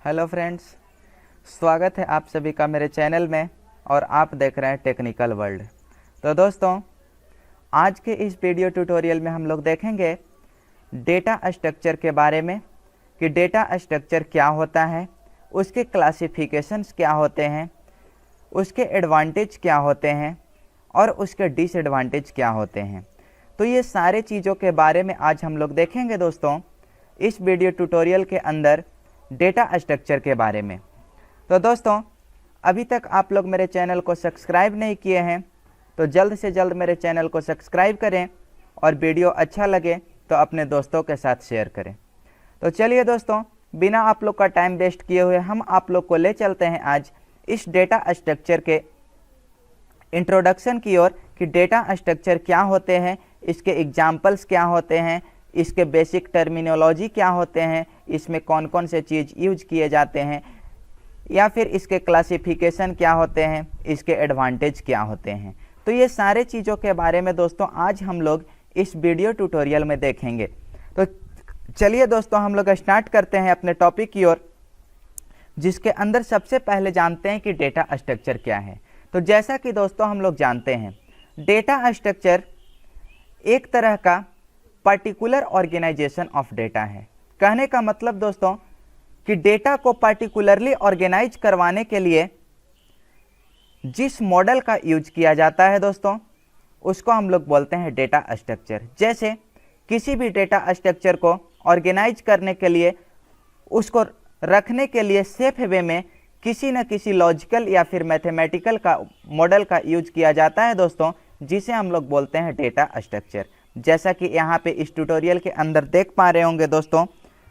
Hello friends, स्वागत है आप सभी का मेरे चैनल में और आप देख रहे हैं टेक्निकल वर्ल्ड। तो दोस्तों, आज के इस वीडियो ट्यूटोरियल में हम लोग देखेंगे डेटा स्ट्रक्चर के बारे में कि डेटा स्ट्रक्चर क्या होता है, उसके क्लासिफिकेशंस क्या होते हैं, उसके एडवांटेज क्या होते हैं और उसके डिसएडवांटेज क्या होते हैं। तो ये सारे चीज़ों के बारे में आज हम लोग देखेंगे दोस्तों इस वीडियो ट्यूटोरियल के अंदर डेटा स्ट्रक्चर के बारे में। तो दोस्तों, अभी तक आप लोग मेरे चैनल को सब्सक्राइब नहीं किए हैं तो जल्द से जल्द मेरे चैनल को सब्सक्राइब करें और वीडियो अच्छा लगे तो अपने दोस्तों के साथ शेयर करें। तो चलिए दोस्तों, बिना आप लोग का टाइम वेस्ट किए हुए हम आप लोग को ले चलते हैं आज इस डेटा स्ट्रक्चर के इंट्रोडक्शन की ओर कि डेटा स्ट्रक्चर क्या होते हैं, इसके एग्जाम्पल्स क्या होते हैं, इसके बेसिक टर्मिनोलॉजी क्या होते हैं, इसमें कौन कौन से चीज़ यूज किए जाते हैं, या फिर इसके क्लासिफिकेशन क्या होते हैं, इसके एडवांटेज क्या होते हैं। तो ये सारे चीज़ों के बारे में दोस्तों आज हम लोग इस वीडियो ट्यूटोरियल में देखेंगे। तो चलिए दोस्तों, हम लोग स्टार्ट करते हैं अपने टॉपिक की ओर, जिसके अंदर सबसे पहले जानते हैं कि डेटा स्ट्रक्चर क्या है। तो जैसा कि दोस्तों हम लोग जानते हैं, डेटा स्ट्रक्चर एक तरह का पर्टिकुलर ऑर्गेनाइजेशन ऑफ डेटा है। कहने का मतलब दोस्तों कि डेटा को पर्टिकुलरली ऑर्गेनाइज करवाने के लिए जिस मॉडल का यूज किया जाता है दोस्तों, उसको हम लोग बोलते हैं डेटा स्ट्रक्चर। जैसे किसी भी डेटा स्ट्रक्चर को ऑर्गेनाइज करने के लिए, उसको रखने के लिए सेफ वे में किसी न किसी लॉजिकल या फिर मैथमेटिकल का मॉडल का यूज किया जाता है दोस्तों, जिसे हम लोग बोलते हैं डेटा स्ट्रक्चर। जैसा कि यहाँ पे इस ट्यूटोरियल के अंदर देख पा रहे होंगे दोस्तों,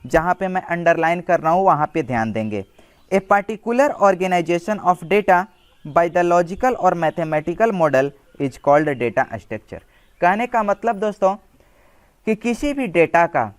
जहाँ पे मैं अंडरलाइन कर रहा हूँ वहाँ पे ध्यान देंगे। A particular organization of data by the logical और mathematical model is called data structure. कहने का मतलब दोस्तों कि किसी भी डेटा का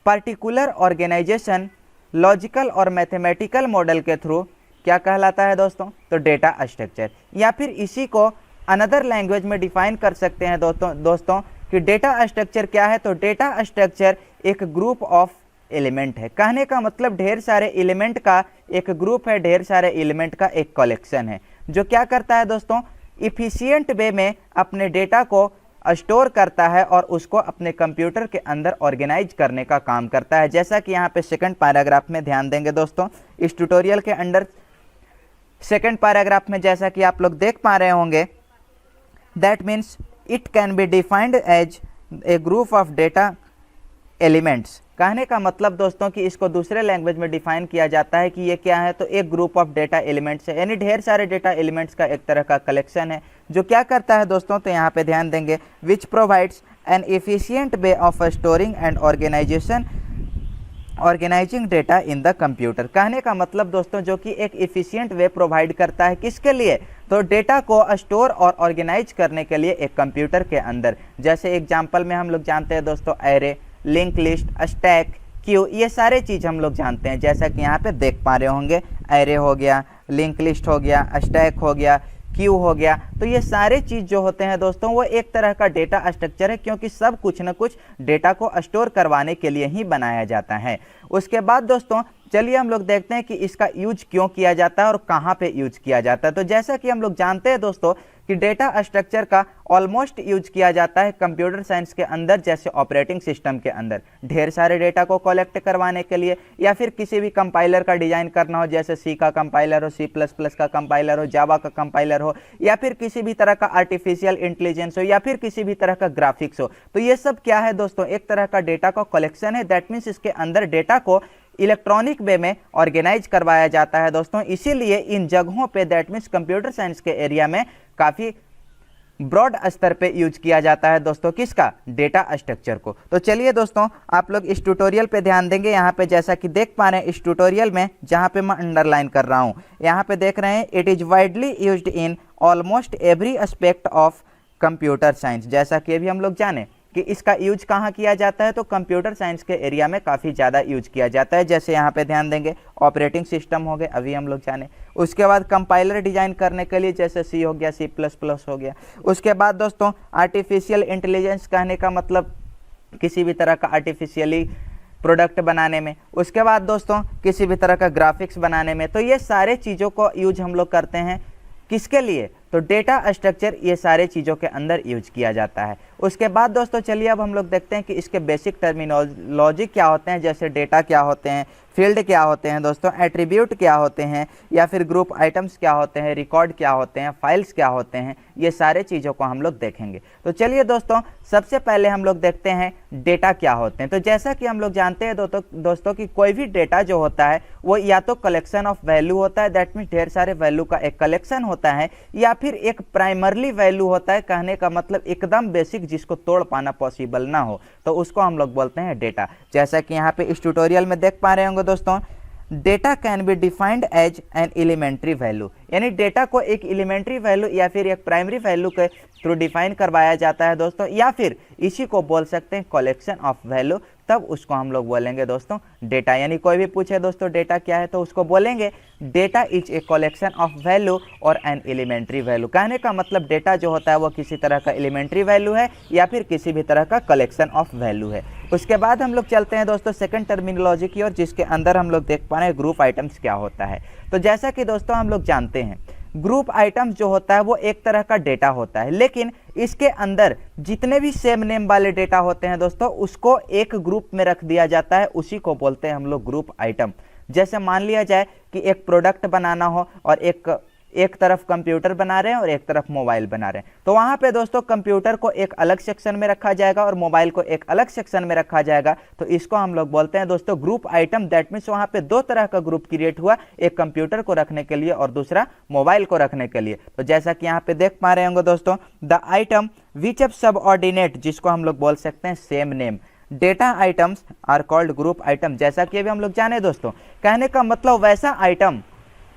पार्टिकुलर ऑर्गेनाइजेशन लॉजिकल और मैथमेटिकल मॉडल के थ्रू क्या कहलाता है दोस्तों, तो डेटा स्ट्रक्चर। या फिर इसी को अनदर लैंग्वेज में डिफाइन कर सकते हैं दोस्तों कि डेटा स्ट्रक्चर क्या है। तो डेटा स्ट्रक्चर एक ग्रुप ऑफ एलिमेंट है। कहने का मतलब ढेर सारे एलिमेंट का एक ग्रुप है, ढेर सारे एलिमेंट का एक कलेक्शन है, जो क्या करता है दोस्तों, इफिशिएंट वे में अपने डेटा को स्टोर करता है और उसको अपने कंप्यूटर के अंदर ऑर्गेनाइज करने का काम करता है। जैसा कि यहाँ पे सेकंड पैराग्राफ में ध्यान देंगे दोस्तों, इस ट्यूटोरियल के अंदर सेकंड पैराग्राफ में जैसा कि आप लोग देख पा रहे होंगे, that means it can be defined as a group of data elements. कहने का मतलब दोस्तों कि इसको दूसरे लैंग्वेज में डिफाइन किया जाता है कि ये क्या है, तो एक ग्रुप ऑफ डेटा एलिमेंट्स है, यानी ढेर सारे डेटा एलिमेंट्स का एक तरह का कलेक्शन है, जो क्या करता है दोस्तों, तो यहाँ पे ध्यान देंगे, which provides an efficient way of storing and organizing data in the computer. कहने का मतलब दोस्तों जो कि एक एफिशिएंट वे प्रोवाइड करता है, किसके लिए, तो डेटा को स्टोर और ऑर्गेनाइज करने के लिए एक कंप्यूटर के अंदर। जैसे एग्जांपल में हम लोग जानते हैं दोस्तों array, link list, stack, Q, ये सारे चीज़ हम लोग जानते हैं। जैसा कि यहाँ पे देख पा रहे होंगे, एरे हो गया, लिंक लिस्ट हो गया, स्टैक हो गया, क्यू हो गया। तो ये सारे चीज़ जो होते हैं दोस्तों वो एक तरह का डेटा स्ट्रक्चर है, क्योंकि सब कुछ न कुछ डेटा को स्टोर करवाने के लिए ही बनाया जाता है। उसके बाद दोस्तों चलिए हम लोग देखते हैं कि इसका यूज क्यों किया जाता है और कहाँ पे यूज किया जाता है। तो जैसा कि हम लोग जानते हैं दोस्तों कि डेटा स्ट्रक्चर का ऑलमोस्ट यूज किया जाता है कंप्यूटर साइंस के अंदर, जैसे ऑपरेटिंग सिस्टम के अंदर ढेर सारे डेटा को कलेक्ट करवाने के लिए, या फिर किसी भी कंपाइलर का डिजाइन करना हो, जैसे सी का कंपाइलर हो, C++ का कंपाइलर हो, जावा का कंपाइलर हो, या फिर किसी भी तरह का आर्टिफिशियल इंटेलिजेंस हो, या फिर किसी भी तरह का ग्राफिक्स हो। तो ये सब क्या है दोस्तों, एक तरह का डेटा का कलेक्शन है। दैट मीन्स इसके अंदर डेटा को इलेक्ट्रॉनिक वे में ऑर्गेनाइज करवाया जाता है दोस्तों। इसीलिए इन जगहों पे दैट मीन्स कंप्यूटर साइंस के एरिया में काफ़ी ब्रॉड स्तर पे यूज किया जाता है दोस्तों, किसका, डेटा स्ट्रक्चर को। तो चलिए दोस्तों आप लोग इस ट्यूटोरियल पे ध्यान देंगे। यहाँ पे जैसा कि देख पा रहे हैं इस ट्यूटोरियल में, जहाँ पे मैं अंडरलाइन कर रहा हूँ, यहाँ पे देख रहे हैं, it is widely used in almost every aspect of computer science. जैसा कि अभी हम लोग जाने कि इसका यूज कहाँ किया जाता है, तो कंप्यूटर साइंस के एरिया में काफ़ी ज़्यादा यूज किया जाता है। जैसे यहाँ पे ध्यान देंगे, ऑपरेटिंग सिस्टम हो गए, अभी हम लोग जाने। उसके बाद कंपाइलर डिजाइन करने के लिए जैसे सी हो गया, C++ हो गया। उसके बाद दोस्तों आर्टिफिशियल इंटेलिजेंस, कहने का मतलब किसी भी तरह का आर्टिफिशियली प्रोडक्ट बनाने में, उसके बाद दोस्तों किसी भी तरह का ग्राफिक्स बनाने में। तो ये सारे चीज़ों को यूज हम लोग करते हैं किसके लिए, तो डेटा स्ट्रक्चर ये सारे चीज़ों के अंदर यूज किया जाता है। उसके बाद दोस्तों चलिए अब हम लोग देखते हैं कि इसके बेसिक टर्मिनोलॉजी क्या होते हैं, जैसे डेटा क्या होते हैं, फील्ड क्या होते हैं दोस्तों, एट्रीब्यूट क्या होते हैं, या फिर ग्रुप आइटम्स क्या होते हैं, रिकॉर्ड क्या होते हैं, फाइल्स क्या होते हैं, ये सारे चीज़ों को हम लोग देखेंगे। तो चलिए दोस्तों सबसे पहले हम लोग देखते हैं डेटा क्या होते हैं। तो जैसा कि हम लोग जानते हैं दोस्तों कि कोई भी डेटा जो होता है वो या तो कलेक्शन ऑफ वैल्यू होता है, दैट मीन्स ढेर सारे वैल्यू का एक कलेक्शन होता है, या फिर एक प्राइमरली वैल्यू होता है, कहने का मतलब एकदम बेसिक जिसको तोड़ पाना पॉसिबल ना हो, तो उसको हम लोग बोलते हैं डेटा। जैसा कि यहाँ पे इस ट्यूटोरियल में देख पा रहे होंगे दोस्तों, data can be defined as an elementary value, यानी डेटा को एक एलिमेंट्री वैल्यू या फिर एक प्राइमरी वैल्यू के थ्रू डिफाइन करवाया जाता है दोस्तों, या फिर इसी को बोल सकते हैं कलेक्शन ऑफ वैल्यू, तब उसको हम लोग बोलेंगे दोस्तों डेटा। यानी कोई भी पूछे दोस्तों डेटा क्या है तो उसको बोलेंगे data is a collection of value और एन एलिमेंट्री वैल्यू। कहने का मतलब डेटा जो होता है वो किसी तरह का एलिमेंट्री वैल्यू है या फिर किसी भी तरह का कलेक्शन ऑफ वैल्यू है। उसके बाद हम लोग चलते हैं दोस्तों सेकंड टर्मिनोलॉजी की ओर, जिसके अंदर हम लोग देख पा रहे हैं ग्रुप आइटम्स क्या होता है। तो जैसा कि दोस्तों हम लोग जानते हैं ग्रुप आइटम्स जो होता है वो एक तरह का डेटा होता है, लेकिन इसके अंदर जितने भी सेम नेम वाले डेटा होते हैं दोस्तों उसको एक ग्रुप में रख दिया जाता है, उसी को बोलते हैं हम लोग ग्रुप आइटम। जैसे मान लिया जाए कि एक प्रोडक्ट बनाना हो और एक तरफ कंप्यूटर बना रहे हैं और एक तरफ मोबाइल बना रहे हैं, तो वहां पे दोस्तों कंप्यूटर को एक अलग सेक्शन में रखा जाएगा और मोबाइल को एक अलग सेक्शन में रखा जाएगा। तो इसको हम लोग बोलते हैं दोस्तों ग्रुप आइटम। दैट मीन्स वहां पे दो तरह का ग्रुप क्रिएट हुआ, एक कंप्यूटर को रखने के लिए और दूसरा मोबाइल को रखने के लिए। तो जैसा कि यहाँ पे देख पा रहे होंगे दोस्तों, the item which of subordinate, जिसको हम लोग बोल सकते हैं same name, data items are called group item. जैसा कि अभी हम लोग जाने दोस्तों, कहने का मतलब वैसा आइटम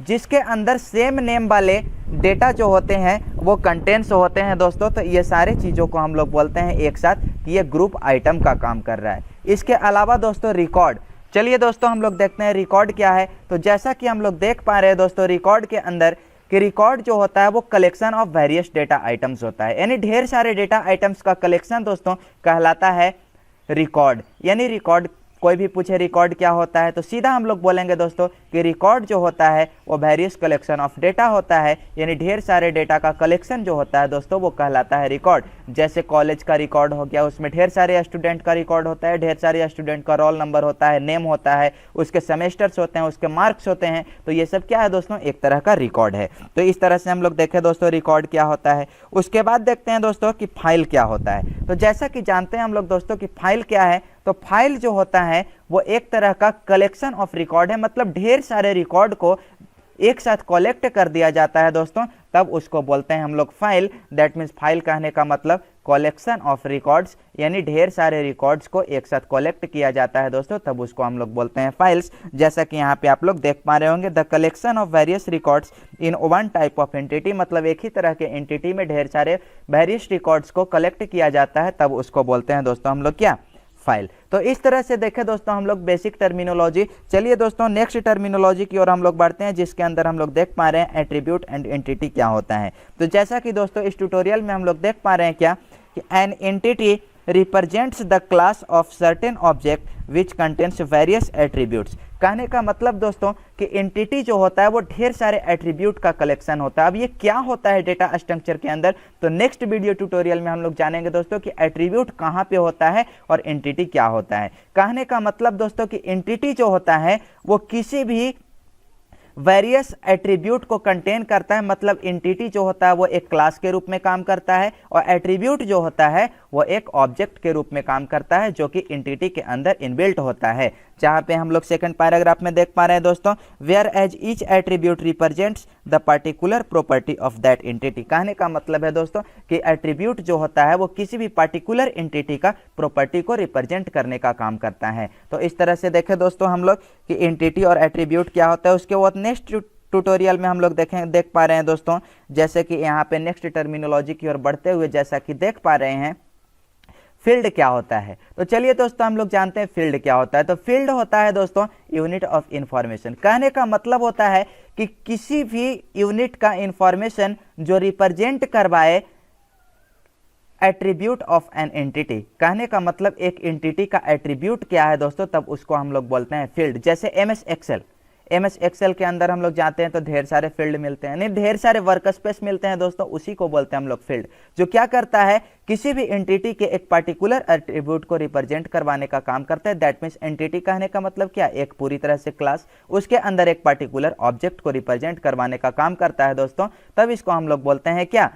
जिसके अंदर सेम नेम वाले डेटा जो होते हैं वो कंटेंट्स होते हैं दोस्तों, तो ये सारे चीज़ों को हम लोग बोलते हैं एक साथ कि ये ग्रुप आइटम का काम कर रहा है। इसके अलावा दोस्तों रिकॉर्ड, चलिए दोस्तों हम लोग देखते हैं रिकॉर्ड क्या है। तो जैसा कि हम लोग देख पा रहे हैं दोस्तों रिकॉर्ड के अंदर कि रिकॉर्ड जो होता है वो collection of various data items होता है, यानी ढेर सारे डेटा आइटम्स का कलेक्शन दोस्तों कहलाता है रिकॉर्ड। यानी रिकॉर्ड, कोई भी पूछे रिकॉर्ड क्या होता है तो सीधा हम लोग बोलेंगे दोस्तों कि रिकॉर्ड जो होता है वो वेरियस कलेक्शन ऑफ डेटा होता है, यानी ढेर सारे डेटा का कलेक्शन जो होता है दोस्तों वो कहलाता है रिकॉर्ड। जैसे कॉलेज का रिकॉर्ड हो गया, उसमें ढेर सारे स्टूडेंट का रिकॉर्ड होता है, ढेर सारे स्टूडेंट का रोल नंबर होता है, नेम होता है, उसके सेमेस्टर्स होते हैं, उसके मार्क्स होते हैं, तो ये सब क्या है दोस्तों एक तरह का रिकॉर्ड है। तो इस तरह से हम लोग देखें दोस्तों रिकॉर्ड क्या होता है। उसके बाद देखते हैं दोस्तों कि फाइल क्या होता है। तो जैसा कि जानते हैं हम लोग दोस्तों कि फाइल क्या है, तो फाइल जो होता है वो एक तरह का कलेक्शन ऑफ रिकॉर्ड है, मतलब ढेर सारे रिकॉर्ड को एक साथ कलेक्ट कर दिया जाता है दोस्तों, तब उसको बोलते हैं हम लोग फाइल। दैट मीन्स फाइल कहने का मतलब कलेक्शन ऑफ रिकॉर्ड्स, यानी ढेर सारे रिकॉर्ड्स को एक साथ कलेक्ट किया जाता है दोस्तों, तब उसको हम लोग बोलते हैं फाइल्स। जैसा कि यहाँ पे आप लोग देख पा रहे होंगे, the collection of various records in one type of entity, मतलब एक ही तरह के एंटिटी में ढेर सारे वेरियस रिकॉर्ड्स को कलेक्ट किया जाता है, तब उसको बोलते हैं दोस्तों हम लोग क्या, फाइल। तो इस तरह से देखें दोस्तों हम लोग बेसिक टर्मिनोलॉजी। चलिए दोस्तों नेक्स्ट टर्मिनोलॉजी की ओर हम लोग बढ़ते हैं, जिसके अंदर हम लोग देख पा रहे हैं एट्रीब्यूट एंड एंटिटी क्या होता है। तो जैसा कि दोस्तों इस ट्यूटोरियल में हम लोग देख पा रहे हैं क्या कि an entity represents the class of certain object which contains various attributes. कहने का मतलब दोस्तों कि एंटिटी जो होता है वो ढेर सारे एट्रीब्यूट का कलेक्शन होता है। अब ये क्या होता है डेटा स्ट्रक्चर के अंदर, तो नेक्स्ट वीडियो ट्यूटोरियल में हम लोग जानेंगे दोस्तों कि एट्रीब्यूट कहाँ पे होता है और एंटिटी क्या होता है। कहने का मतलब दोस्तों कि एंटिटी जो होता है वो किसी भी वेरियस एट्रीब्यूट को कंटेन करता है, मतलब एंटिटी जो होता है वो एक क्लास के रूप में काम करता है और एट्रीब्यूट जो होता है वो एक ऑब्जेक्ट के रूप में काम करता है, जो कि एंटिटी के अंदर इनबिल्ट होता है। जहां पे हम लोग सेकंड पैराग्राफ में देख पा रहे हैं दोस्तों, where as each attribute represents the particular property of that entity. कहने का मतलब है दोस्तों कि एट्रीब्यूट जो होता है वो किसी भी पर्टिकुलर एंटिटी का प्रॉपर्टी को रिप्रेजेंट करने का काम करता है। तो इस तरह से देखें दोस्तों हम लोग कि एंटिटी और एट्रीब्यूट क्या होता है। उसके बाद नेक्स्ट ट्यूटोरियल में हम लोग देख पा रहे हैं दोस्तों, जैसे कि यहाँ पे नेक्स्ट टर्मिनोलॉजी की ओर बढ़ते हुए जैसा कि देख पा रहे हैं फील्ड क्या होता है। तो चलिए दोस्तों हम लोग जानते हैं फील्ड क्या होता है। तो फील्ड होता है दोस्तों यूनिट ऑफ इंफॉर्मेशन। कहने का मतलब होता है कि किसी भी यूनिट का इंफॉर्मेशन जो रिप्रेजेंट करवाए एट्रीब्यूट ऑफ एन एंटिटी, कहने का मतलब एक एंटिटी का एट्रीब्यूट क्या है दोस्तों, तब उसको हम लोग बोलते हैं फील्ड। जैसे एमएस एक्सेल के अंदर हम लोग जाते हैं तो ढेर सारे फील्ड मिलते हैं, नहीं ढेर सारे वर्क स्पेस मिलते हैं दोस्तों, उसी को बोलते हैं हम लोग फील्ड, जो क्या करता है किसी भी एंटिटी के एक पर्टिकुलर एट्रीब्यूट को रिप्रेजेंट करवाने का काम करता है। दैट मीन्स एंटिटी कहने का मतलब क्या, एक पूरी तरह से क्लास, उसके अंदर एक पर्टिकुलर ऑब्जेक्ट को रिप्रेजेंट करवाने का काम करता है दोस्तों, तब इसको हम लोग बोलते हैं क्या,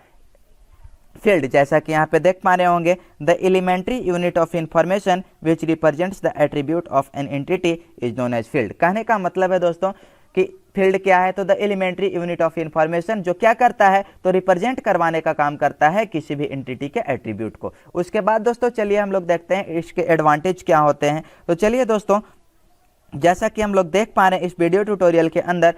फील्ड। जैसा कि यहाँ पे देख पा रहे होंगे, the elementary unit of information which represents the attribute of an entity is known as field. कहने का मतलब है दोस्तों कि फील्ड क्या है, तो the elementary unit of information, जो क्या करता है तो रिप्रेजेंट करवाने का काम करता है किसी भी एंटिटी के एट्रीब्यूट को। उसके बाद दोस्तों चलिए हम लोग देखते हैं इसके एडवांटेज क्या होते हैं। तो चलिए दोस्तों, जैसा कि हम लोग देख पा रहे हैं इस वीडियो ट्यूटोरियल के अंदर,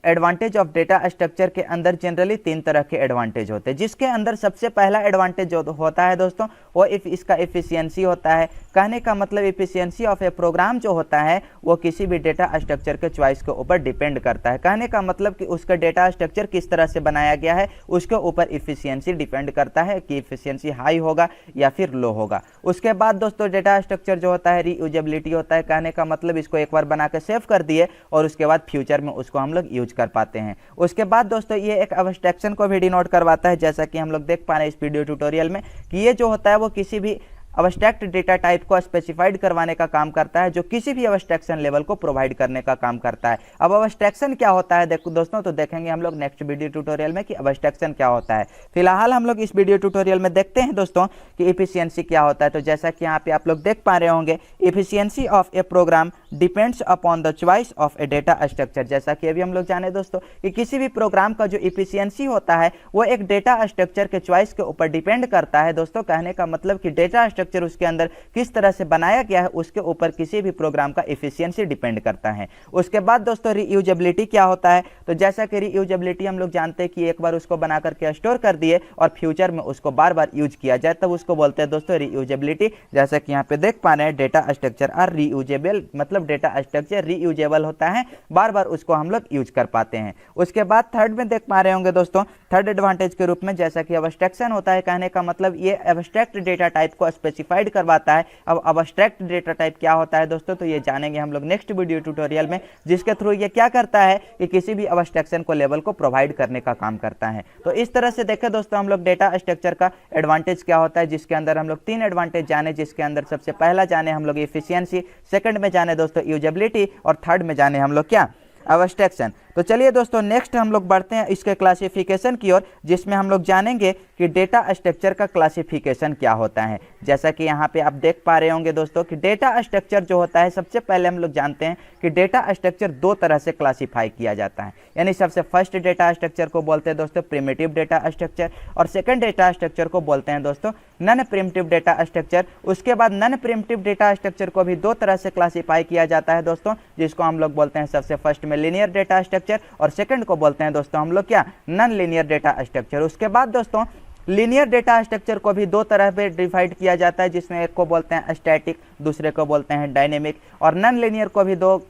एडवांटेज ऑफ डेटा स्ट्रक्चर के अंदर जनरली 3 तरह के एडवांटेज होते हैं, जिसके अंदर सबसे पहला एडवांटेज जो होता है दोस्तों वो इसका एफिशिएंसी होता है। कहने का मतलब एफिशिएंसी ऑफ ए प्रोग्राम जो होता है वो किसी भी डेटा स्ट्रक्चर के चॉइस के ऊपर डिपेंड करता है। कहने का मतलब कि उसका डेटा स्ट्रक्चर किस तरह से बनाया गया है उसके ऊपर एफिशिएंसी डिपेंड करता है कि एफिशिएंसी हाई होगा या फिर लो होगा। उसके बाद दोस्तों डेटा स्ट्रक्चर जो होता है रीयूजेबिलिटी होता है। कहने का मतलब इसको एक बार बना के सेव कर दिए और उसके बाद फ्यूचर में उसको हम लोग यूज कर पाते हैं। उसके बाद दोस्तों ये एक एब्स्ट्रैक्शन को भी डिनोट करवाता है, जैसा कि हम लोग देख पा रहे हैं इस वीडियो ट्यूटोरियल में कि ये जो होता है वो किसी भी अब्स्ट्रैक्ट डेटा टाइप को स्पेसिफाइड करवाने का काम करता है, जो किसी भी अब्स्ट्रैक्शन लेवल को प्रोवाइड करने का काम करता है। अब अब्स्ट्रैक्शन क्या होता है देखो दोस्तों, तो देखेंगे हम लोग नेक्स्ट वीडियो ट्यूटोरियल में कि अब्स्ट्रैक्शन क्या होता है। फिलहाल हम लोग इस वीडियो ट्यूटोरियल में देखते हैं दोस्तों कि एफिशिएंसी क्या होता है। तो जैसा कि यहाँ पे आप लोग देख पा रहे होंगे, efficiency of a program depends upon the choice of a data structure. जैसा कि अभी हम लोग जाने दोस्तों कि किसी भी प्रोग्राम का जो एफिशिएंसी होता है वो एक डेटा स्ट्रक्चर के चॉइस के ऊपर डिपेंड करता है दोस्तों। कहने का मतलब कि डेटा स्ट्रक्चर उसके अंदर किस तरह से बनाया गया है उसके ऊपर किसी भी प्रोग्राम का एफिशिएंसी डिपेंड करता है। उसके बाद दोस्तों रीयूजेबिलिटी क्या होता है, तो जैसा कि रीयूजेबिलिटी हम लोग जानते हैं कि एक बार उसको बना करके स्टोर कर दिए और फ्यूचर में उसको बार बार यूज किया जाए तब उसको बोलते हैं दोस्तों रीयूजेबिलिटी। जैसा कि यहाँ पे देख पा रहे हैं डेटा स्ट्रक्चर आर रीयूजेबल, मतलब डेटा स्ट्रक्चर रीयूजेबल होता है, बार बार उसको हम लोग यूज कर पाते हैं। उसके बाद थर्ड में देख पा रहे होंगे दोस्तों, थर्ड एडवांटेज के रूप में जैसा कि अब्स्ट्रैक्शन होता है। कहने का मतलब ये एब्स्ट्रैक्ट डेटा टाइप को स्पेसिफाइड करवाता है। अब अब्स्ट्रैक्ट डेटा टाइप क्या होता है दोस्तों, तो ये जानेंगे हम लोग नेक्स्ट वीडियो ट्यूटोरियल में, जिसके थ्रू ये क्या करता है कि किसी भी अब्स्ट्रैक्शन को लेवल को प्रोवाइड करने का काम करता है। तो इस तरह से देखें दोस्तों हम लोग डेटा स्ट्रक्चर का एडवांटेज क्या होता है, जिसके अंदर हम लोग 3 एडवांटेज जाने, जिसके अंदर सबसे पहला जाने हम लोग एफिशिएंसी, सेकंड में जाने दोस्तों यूजेबिलिटी और थर्ड में जाने हम लोग क्या, अब्स्ट्रैक्शन। तो चलिए दोस्तों नेक्स्ट हम लोग बढ़ते हैं इसके क्लासिफिकेशन की ओर, जिसमें हम लोग जानेंगे कि डेटा स्ट्रक्चर का क्लासिफिकेशन क्या होता है। जैसा कि यहाँ पे आप देख पा रहे होंगे दोस्तों कि डेटा स्ट्रक्चर जो होता है, सबसे पहले हम लोग जानते हैं कि डेटा स्ट्रक्चर 2 तरह से क्लासीफाई किया जाता है। यानी सबसे फर्स्ट डेटा स्ट्रक्चर को बोलते हैं दोस्तों प्रिमिटिव डेटा स्ट्रक्चर, और सेकंड डेटा स्ट्रक्चर को बोलते हैं दोस्तों नॉन प्रिमिटिव डेटा स्ट्रक्चर। उसके बाद नॉन प्रिमिटिव डेटा स्ट्रक्चर को भी 2 तरह से क्लासीफाई किया जाता है दोस्तों, जिसको हम लोग बोलते हैं सबसे फर्स्ट में लीनियर डेटा स्ट्रक्चर और सेकंड को बोलते हैं दोस्तों हम लोग क्या, नॉन लीनियर डेटा स्ट्रक्चर। उसके बाद दोस्तों लीनियर डेटा स्ट्रक्चर को भी 2 तरह पे डिवाइड किया जाता है, जिसमें एक को बोलते हैं स्टैटिक, दूसरे को बोलते हैं डायनेमिक, और नॉन लीनियर को भी 2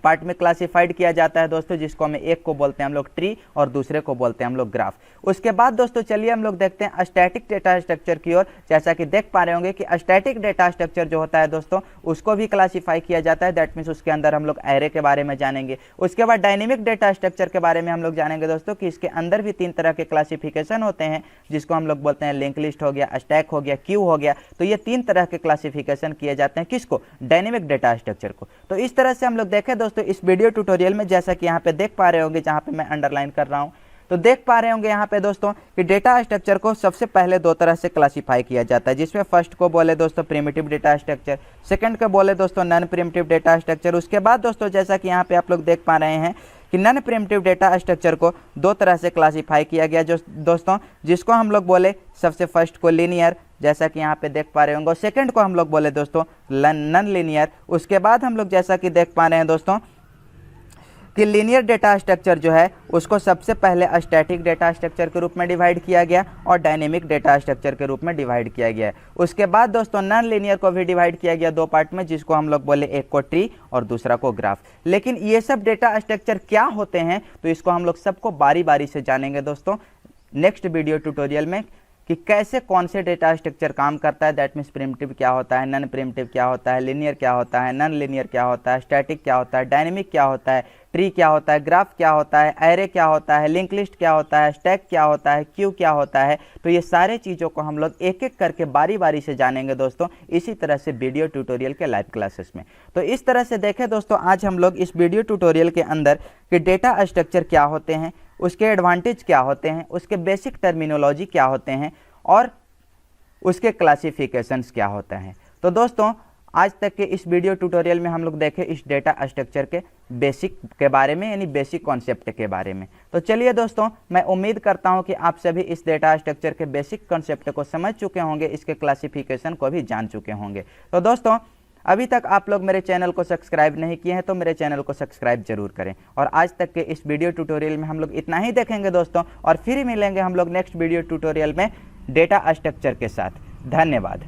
पार्ट में क्लासिफाइड किया जाता है दोस्तों, जिसको हमें एक को बोलते हैं हम लोग ट्री और दूसरे को बोलते हैं हम लोग ग्राफ। उसके बाद दोस्तों चलिए हम लोग देखते हैं स्टैटिक डेटा स्ट्रक्चर की ओर। जैसा कि देख पा रहे होंगे कि स्टैटिक डेटा स्ट्रक्चर जो होता है दोस्तों उसको भी क्लासिफाई किया जाता है। दैट मीन्स उसके अंदर हम लोग एरे के बारे में जानेंगे। उसके बाद डायनेमिक डेटा स्ट्रक्चर के बारे में हम लोग जानेंगे दोस्तों कि इसके अंदर भी 3 तरह के क्लासिफिकेशन होते हैं, जिसको हम लोग बोलते हैं लिंक लिस्ट हो गया, स्टैक हो गया, क्यू हो गया। तो ये 3 तरह के क्लासिफिकेशन किए जाते हैं, किसको, डायनेमिक डेटा स्ट्रक्चर को। तो इस तरह से हम लोग देखें दोस्तों इस वीडियो ट्यूटोरियल में, जैसा कि यहाँ पे देख पा रहे होंगे, जहाँ पे मैं अंडरलाइन कर रहा हूँ, तो देख पा रहे होंगे यहाँ पे दोस्तों कि डेटा स्ट्रक्चर को सबसे पहले 2 तरह से क्लासिफाई किया जाता है, जिसमें फर्स्ट को बोले दोस्तों प्रिमिटिव डेटा स्ट्रक्चर, सेकंड को बोले दोस्तों नॉन प्रिमिटिव डेटा स्ट्रक्चर। उसके बाद दोस्तों जैसा कि यहाँ पे आप लोग देख पा रहे हैं कि नॉन प्रिमिटिव डेटा स्ट्रक्चर को 2 तरह से क्लासिफाई किया गया जो दोस्तों, जिसको हम लोग बोले सबसे फर्स्ट को लीनियर, जैसा कि यहाँ पे देख पा रहे होंगे, और सेकंड को हम लोग बोले दोस्तों नॉन लीनियर। उसके बाद हम लोग जैसा कि देख पा रहे हैं दोस्तों कि लीनियर डेटा स्ट्रक्चर जो है उसको सबसे पहले स्टैटिक डेटा स्ट्रक्चर के रूप में डिवाइड किया गया और डायनेमिक डेटा स्ट्रक्चर के रूप में डिवाइड किया गया है। उसके बाद दोस्तों नॉन लीनियर को भी डिवाइड किया गया 2 पार्ट में, जिसको हम लोग बोले एक को ट्री और दूसरा को ग्राफ। लेकिन ये सब डेटा स्ट्रक्चर क्या होते हैं, तो इसको हम लोग सबको बारी बारी से जानेंगे दोस्तों नेक्स्ट वीडियो ट्यूटोरियल में। कि कैसे कौन से डेटा स्ट्रक्चर काम करता है। दैट मीन्स प्रिमिटिव क्या होता है, नॉन प्रिमिटिव क्या होता है, लिनियर क्या होता है, नॉन लिनियर क्या होता है, स्टैटिक क्या होता है, डायनेमिक क्या होता है, ट्री क्या होता है, ग्राफ क्या होता है, एरे क्या होता है, लिंक लिस्ट क्या होता है, स्टैक क्या होता है, क्यू क्या होता है। तो ये सारे चीज़ों को हम लोग एक एक करके बारी बारी से जानेंगे दोस्तों, इसी तरह से वीडियो ट्यूटोरियल के लाइव क्लासेस में। तो इस तरह से देखें दोस्तों, आज हम लोग इस वीडियो ट्यूटोरियल के अंदर कि डेटा स्ट्रक्चर क्या होते हैं, उसके एडवांटेज क्या होते हैं, उसके बेसिक टर्मिनोलॉजी क्या होते हैं और उसके क्लासिफिकेशंस क्या होते हैं। तो दोस्तों आज तक के इस वीडियो ट्यूटोरियल में हम लोग देखें इस डेटा स्ट्रक्चर के बेसिक के बारे में, यानी बेसिक कॉन्सेप्ट के बारे में। तो चलिए दोस्तों, मैं उम्मीद करता हूं कि आप सभी इस डेटा स्ट्रक्चर के बेसिक कॉन्सेप्ट को समझ चुके होंगे, इसके क्लासिफिकेशन को भी जान चुके होंगे। तो दोस्तों अभी तक आप लोग मेरे चैनल को सब्सक्राइब नहीं किए हैं तो मेरे चैनल को सब्सक्राइब जरूर करें। और आज तक के इस वीडियो ट्यूटोरियल में हम लोग इतना ही देखेंगे दोस्तों, और फिर मिलेंगे हम लोग नेक्स्ट वीडियो ट्यूटोरियल में डेटा स्ट्रक्चर के साथ। धन्यवाद।